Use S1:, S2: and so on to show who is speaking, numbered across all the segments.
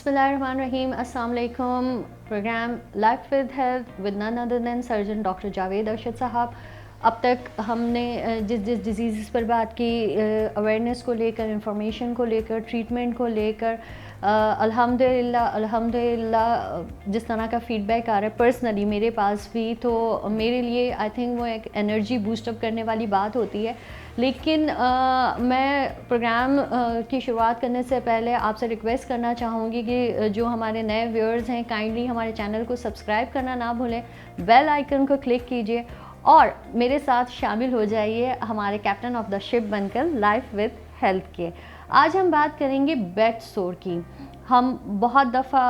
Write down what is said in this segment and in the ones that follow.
S1: बिस्मिल्लाहिर्रहमानिर्रहीम। अस्सलाम वालेकुम। Program life with health with none other than surgeon doctor Javed Arshad साहब। अब तक हमने जिस डिजीज़ पर बात की, अवेयरनेस को लेकर, इंफॉर्मेशन को लेकर, ट्रीटमेंट को लेकर, अल्हम्दुलिल्लाह जिस तरह का फ़ीडबैक आ रहा है पर्सनली मेरे पास भी, तो मेरे लिए आई थिंक वो एक एनर्जी बूस्टअप करने वाली बात होती है। लेकिन मैं प्रोग्राम की शुरुआत करने से पहले आपसे रिक्वेस्ट करना चाहूँगी कि जो हमारे नए व्यूअर्स हैं काइंडली हमारे चैनल को सब्सक्राइब करना ना भूलें, बेल आइकन को क्लिक कीजिए और मेरे साथ शामिल हो जाइए हमारे कैप्टन ऑफ द शिप बनकर लाइफ विद हेल्थ के। आज हम बात करेंगे बेड सोर की। हम बहुत दफ़ा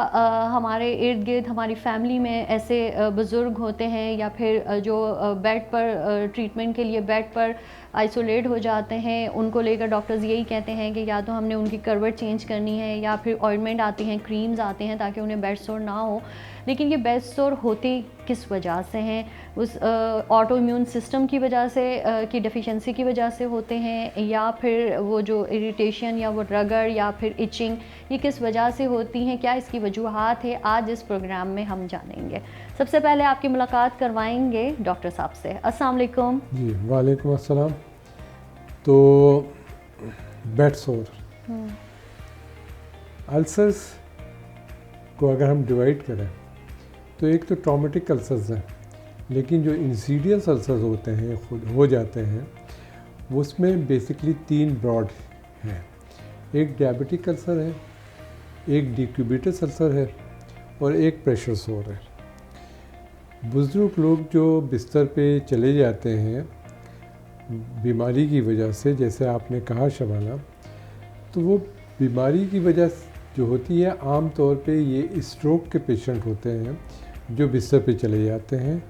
S1: हमारे इर्द गिर्द हमारी फैमिली में ऐसे बुज़ुर्ग होते हैं या फिर जो बेड पर ट्रीटमेंट के लिए बेड पर आइसोलेट हो जाते हैं, उनको लेकर डॉक्टर्स यही कहते हैं कि या तो हमने उनकी करवट चेंज करनी है या फिर ऑइंटमेंट आती हैं, क्रीम्स आते हैं ताकि उन्हें बेड सोर ना हो। लेकिन ये बेड सोर होते किस वजह से हैं? उस ऑटो इम्यून सिस्टम की वजह से की डेफिशिएंसी की वजह से होते हैं, या फिर वो जो इरिटेशन या वो रगड़ या फिर इचिंग, ये किस वजह से होती हैं? क्या इसकी वजूहात है? आज इस प्रोग्राम में हम जानेंगे। सबसे पहले आपकी मुलाकात करवाएंगे डॉक्टर साहब से। अस्सलाम वालेकुम।
S2: जी वालेकुम अस्सलाम। तो बेड सोर, अल्सर्स को अगर हम डिवाइड करें तो एक तो ट्रॉमेटिक अल्सर्स हैं, लेकिन जो इंसीडियस अल्सर्स होते हैं खुद हो जाते हैं उसमें बेसिकली 3 ब्रॉड हैं। एक डायबिटिक अल्सर है, एक डिक्यूबिटस अल्सर है और एक प्रेशर सोर है। बुज़ुर्ग लोग जो बिस्तर पे चले जाते हैं बीमारी की वजह से, जैसे आपने कहा शबाना, तो वो बीमारी की वजह जो होती है आम तौर पे ये स्ट्रोक के पेशेंट होते हैं जो बिस्तर पे चले जाते हैं।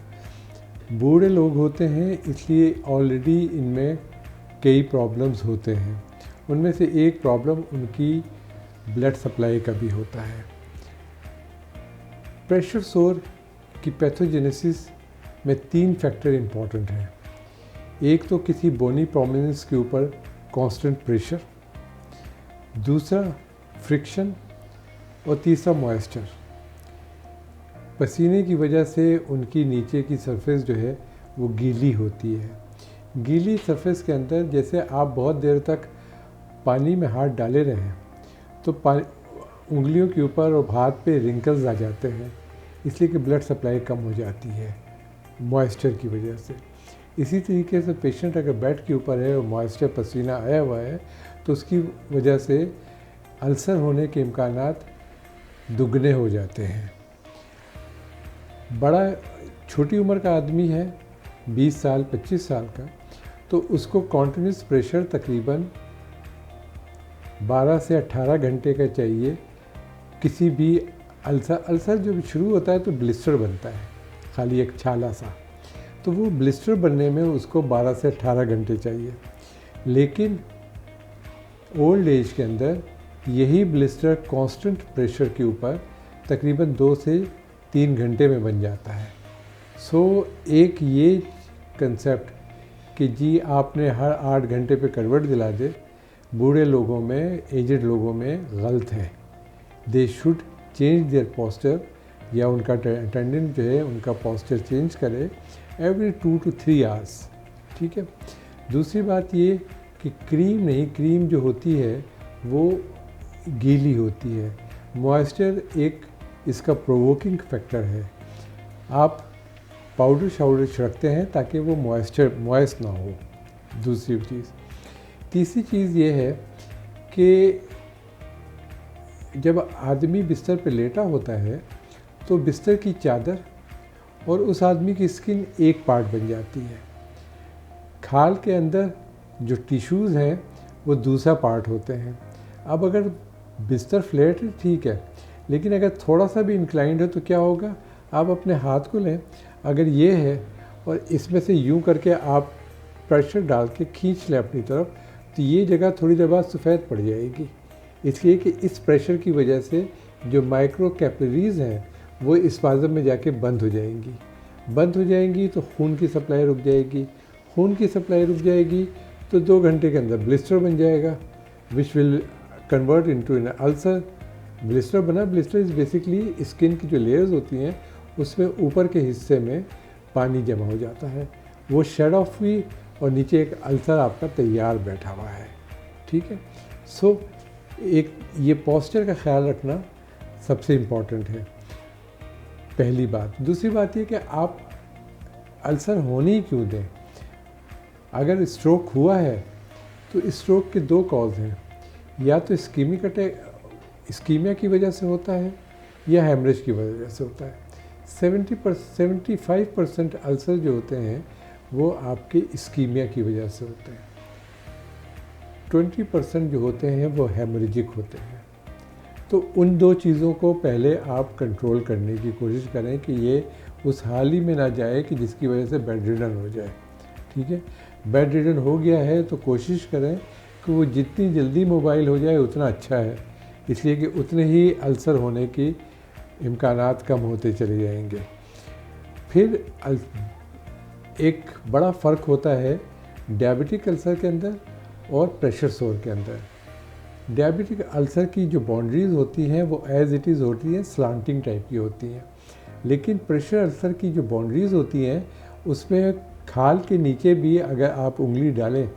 S2: बूढ़े लोग होते हैं इसलिए ऑलरेडी इनमें कई प्रॉब्लम्स होते हैं। उनमें से एक प्रॉब्लम उनकी ब्लड सप्लाई का भी होता है। प्रेशर सोर की पैथोजेनेसिस में 3 फैक्टर इम्पॉर्टेंट हैं। एक तो किसी बोनी प्रोमिनेंस के ऊपर कांस्टेंट प्रेशर, दूसरा फ्रिक्शन और तीसरा मॉइस्चर। पसीने की वजह से उनकी नीचे की सरफेस जो है वो गीली होती है। गीली सरफेस के अंदर जैसे आप बहुत देर तक पानी में हाथ डाले रहें तो उंगलियों के ऊपर और हाथ पे रिंकल्स आ जाते हैं, इसलिए कि ब्लड सप्लाई कम हो जाती है मॉइस्चर की वजह से। इसी तरीके से पेशेंट अगर बेड के ऊपर है और मॉइस्चर पसीना आया हुआ है तो उसकी वजह से अल्सर होने के इम्कानात दुगने हो जाते हैं। बड़ा छोटी उम्र का आदमी है 20 साल 25 साल का, तो उसको कॉन्टिन्यूस प्रेशर तकरीबन 12 से 18 घंटे का चाहिए। किसी भी अल्सर जो शुरू होता है तो ब्लिस्टर बनता है, खाली एक छाला सा, तो वो ब्लिस्टर बनने में उसको 12 से 18 घंटे चाहिए। लेकिन ओल्ड एज के अंदर यही ब्लिस्टर कांस्टेंट प्रेशर के ऊपर तकरीबन 2 से 3 घंटे में बन जाता है। सो एक ये कंसेप्ट कि जी आपने हर 8 घंटे पे करवट दिला दे, बूढ़े लोगों में, एजड लोगों में गलत है। They should change their posture, या उनका अटेंडेंट जो है उनका पोस्चर चेंज करे एवरी 2 to 3 आवर्स। ठीक है। दूसरी बात ये कि क्रीम नहीं, क्रीम जो होती है वो गीली होती है। मॉइस्चर एक इसका प्रोवोकिंग फैक्टर है। आप पाउडर शाउडर छिड़कते हैं ताकि वो मॉइस्ट ना हो। दूसरी चीज़, तीसरी चीज़ ये है कि जब आदमी बिस्तर पे लेटा होता है तो बिस्तर की चादर और उस आदमी की स्किन एक पार्ट बन जाती है। खाल के अंदर जो टिश्यूज़ हैं वो दूसरा पार्ट होते हैं। अब अगर बिस्तर फ्लैट है ठीक है, लेकिन अगर थोड़ा सा भी इंक्लाइंड है तो क्या होगा, आप अपने हाथ को लें, अगर ये है और इसमें से यूं करके आप प्रेशर डाल के खींच लें अपनी तरफ, तो ये जगह थोड़ी देर बाद सफ़ेद पड़ जाएगी। इसलिए कि इस प्रेशर की वजह से जो माइक्रो कैपिलरीज़ हैं वो इस स्पाज़म में जाके बंद हो जाएंगी तो खून की सप्लाई रुक जाएगी। खून की सप्लाई रुक जाएगी तो 2 घंटे के अंदर ब्लिस्टर बन जाएगा, which will convert into an ulcer blister बना, ब्लिस्टर इज़ बेसिकली स्किन की जो लेयर्स होती हैं उसमें ऊपर के हिस्से में पानी जमा हो जाता है, वो शेड ऑफ हुई और नीचे एक अल्सर आपका तैयार बैठा हुआ है। ठीक है, सो एक ये पोस्चर का ख्याल रखना सबसे इम्पॉर्टेंट है, पहली बात। दूसरी बात ये कि आप अल्सर होने ही क्यों दें। अगर स्ट्रोक हुआ है तो स्ट्रोक के दो कॉज हैं, या तो इस्कीमिया की वजह से होता है या हेमरेज की वजह से होता है। 75% अल्सर जो होते हैं वो आपके इस्कीमिया की वजह से होते हैं, 20% जो होते हैं वो हेमरेजिक होते हैं। तो उन दो चीज़ों को पहले आप कंट्रोल करने की कोशिश करें कि ये उस हाल ही में ना जाए कि जिसकी वजह से बेड रिडन हो जाए। ठीक है, बेड रिडन हो गया है तो कोशिश करें कि वो जितनी जल्दी मोबाइल हो जाए उतना अच्छा है, इसलिए कि उतने ही अल्सर होने की इम्कानात कम होते चले जाएंगे। फिर एक बड़ा फ़र्क होता है डायबिटिक अल्सर के अंदर और प्रेशर सोर के अंदर। डायबिटिक अल्सर की जो बाउंड्रीज़ होती हैं वो एज इट इज़ होती हैं, स्लांटिंग टाइप की होती हैं, लेकिन प्रेशर अल्सर की जो बाउंड्रीज़ होती हैं उसमें खाल के नीचे भी अगर आप उंगली डालें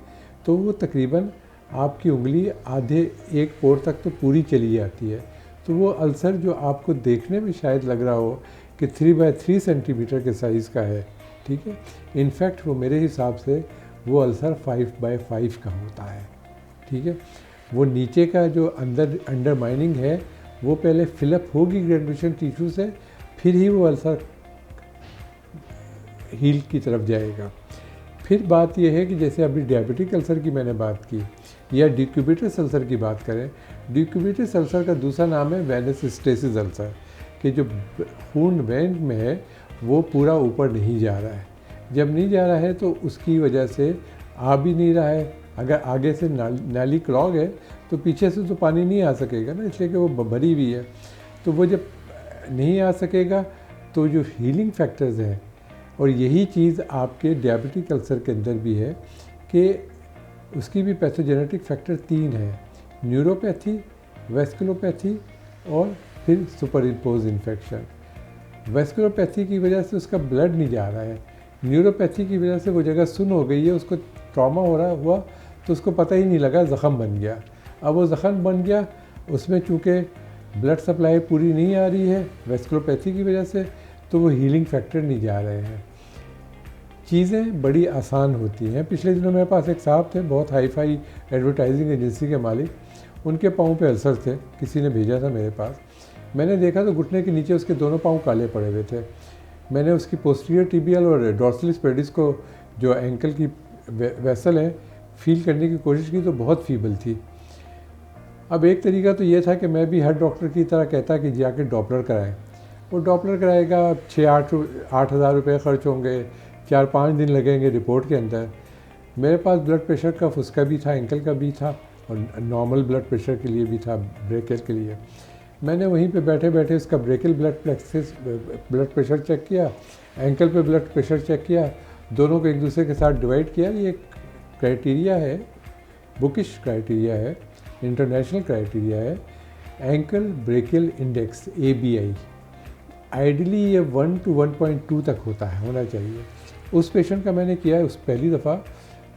S2: तो वो तकरीबन आपकी उंगली आधे एक पोर तक तो पूरी चली जाती है। तो वो अल्सर जो आपको देखने में शायद लग रहा हो कि 3x3 सेंटीमीटर के साइज़ का है, ठीक है, इनफैक्ट वो मेरे हिसाब से वो अल्सर 5x5 का होता है। ठीक है, वो नीचे का जो अंडरमाइनिंग है वो पहले फिलअप होगी ग्रेनुलेशन टिश्यू से, फिर ही वो अल्सर हील की तरफ जाएगा। फिर बात यह है कि जैसे अभी डायबिटिक अल्सर की मैंने बात की या डिक्यूबिटस अल्सर की बात करें, डिक्यूबिटस अल्सर का दूसरा नाम है वेनस स्टेसिस अल्सर, कि जो खून वेन में है वो पूरा ऊपर नहीं जा रहा है। जब नहीं जा रहा है तो उसकी वजह से आ भी नहीं रहा है। अगर आगे से नाली क्लॉग है तो पीछे से तो पानी नहीं आ सकेगा ना, इसलिए कि वो भरी हुई है। तो वो जब नहीं आ सकेगा तो जो हीलिंग फैक्टर्स हैं, और यही चीज़ आपके डायबिटिक अल्सर के अंदर भी है कि उसकी भी पैथोजेनेटिक फैक्टर 3 है, न्यूरोपैथी, वेस्कुलोपैथी और फिर सुपर इम्पोज इन्फेक्शन। वेस्कुलोपैथी की वजह से उसका ब्लड नहीं जा रहा है, न्यूरोपैथी की वजह से वो जगह सुन्न हो गई है, उसको ट्रॉमा हुआ तो उसको पता ही नहीं लगा, ज़ख़म बन गया। अब वो ज़ख़म बन गया, उसमें चूँकि ब्लड सप्लाई पूरी नहीं आ रही है वेस्कुलोपैथी की वजह से, तो वो हीलिंग फैक्टर नहीं जा रहे हैं। चीज़ें बड़ी आसान होती हैं। पिछले दिनों मेरे पास एक साहब थे, बहुत हाई फाई एडवर्टाइजिंग एजेंसी के मालिक, उनके पाँव पे अल्सर थे, किसी ने भेजा था मेरे पास। मैंने देखा तो घुटने के नीचे उसके दोनों पाँव काले पड़े हुए थे। मैंने उसकी पोस्टीरियर टिबियल और डॉर्सलिस पेडिस को, जो एंकल की वेसल है, फील करने की कोशिश की तो बहुत फीबल थी। अब एक तरीका तो ये था कि मैं भी हर डॉक्टर की तरह कहता कि जाके डॉपलर कराएं। वो डॉपलर कराएगा, 6-8 हज़ार रुपये खर्च होंगे, 4-5 दिन लगेंगे रिपोर्ट के अंदर। मेरे पास ब्लड प्रेशर का उसका भी था, एंकल का भी था, और नॉर्मल ब्लड प्रेशर के लिए भी था, ब्रेकल के लिए। मैंने वहीं पे बैठे बैठे उसका ब्रेकल ब्लड प्रेशर चेक किया, एंकल पे ब्लड प्रेशर चेक किया, दोनों को एक दूसरे के साथ डिवाइड किया। ये क्राइटेरिया है, बुकिश क्राइटेरिया है, इंटरनेशनल क्राइटेरिया है, ankle brachial index ABI। Ideally ये 1 to 1.2 तक होना चाहिए। उस पेशेंट का मैंने किया उस पहली दफ़ा,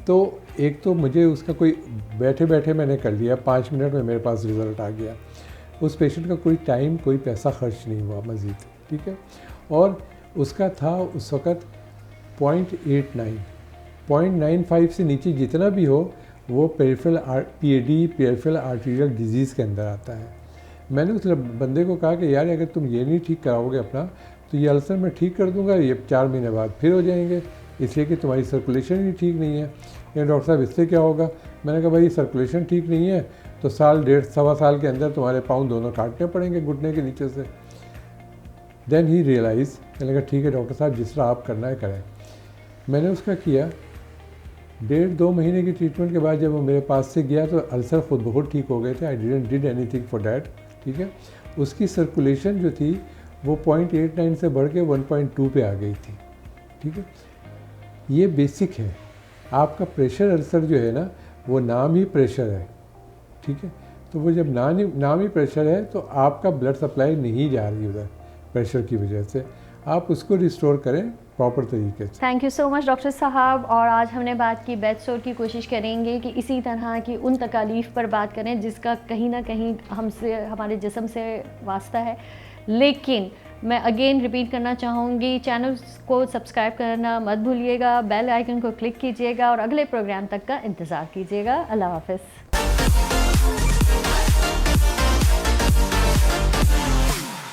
S2: तो एक तो मुझे उसका कोई बैठे बैठे मैंने कर लिया, 5 मिनट में मेरे पास रिज़ल्ट आ गया। उस पेशेंट का कोई टाइम, कोई पैसा खर्च नहीं हुआ मज़ीद, ठीक है। और उसका था उस वक़्त 0.95 से नीचे जितना भी हो वो पेरिफेरल आर्टीरियल डिजीज़ के अंदर आता है। मैंने उस बंदे को कहा कि यार अगर तुम ये नहीं ठीक कराओगे अपना, तो ये अल्सर मैं ठीक कर दूंगा, ये 4 महीने बाद फिर हो जाएंगे, इसलिए कि तुम्हारी सर्कुलेशन ही ठीक नहीं है। या डॉक्टर साहब इससे क्या होगा? मैंने कहा भाई सर्कुलेशन ठीक नहीं है तो साल, 1.5-1.25 साल के अंदर तुम्हारे पाँव दोनों काटने पड़ेंगे घुटने के नीचे से। देन ही रियलाइज़, मैंने कहा ठीक है डॉक्टर साहब, जिस तरह आप करना है करें। मैंने उसका किया। 1.5-2 महीने की ट्रीटमेंट के बाद जब वो मेरे पास से गया तो अल्सर खुद बहुत ठीक हो गए थे। I did anything for that, ठीक है। उसकी सर्कुलेशन जो थी वो 0.89 से बढ़ के 1.2 पे आ गई थी, ठीक है। ये बेसिक है। आपका प्रेशर अल्सर जो है ना, वो नाम ही प्रेशर है, ठीक है। तो वो जब नाम ही प्रेशर है तो आपका ब्लड सप्लाई नहीं जा रही उधर प्रेशर की वजह से, आप उसको रिस्टोर करें प्रॉपर तरीके से।
S1: Thank you so much doctor साहब। और आज हमने बात की बेड सोर की, कोशिश करेंगे कि इसी तरह की उन तकालीफ पर बात करें जिसका कहीं ना कहीं हमसे, हमारे जिस्म से वास्ता है। लेकिन मैं अगेन रिपीट करना चाहूँगी, चैनल को सब्सक्राइब करना मत भूलिएगा, बेल आइकन को क्लिक कीजिएगा और अगले प्रोग्राम तक का इंतज़ार कीजिएगा। अल्लाह हाफ़िज़।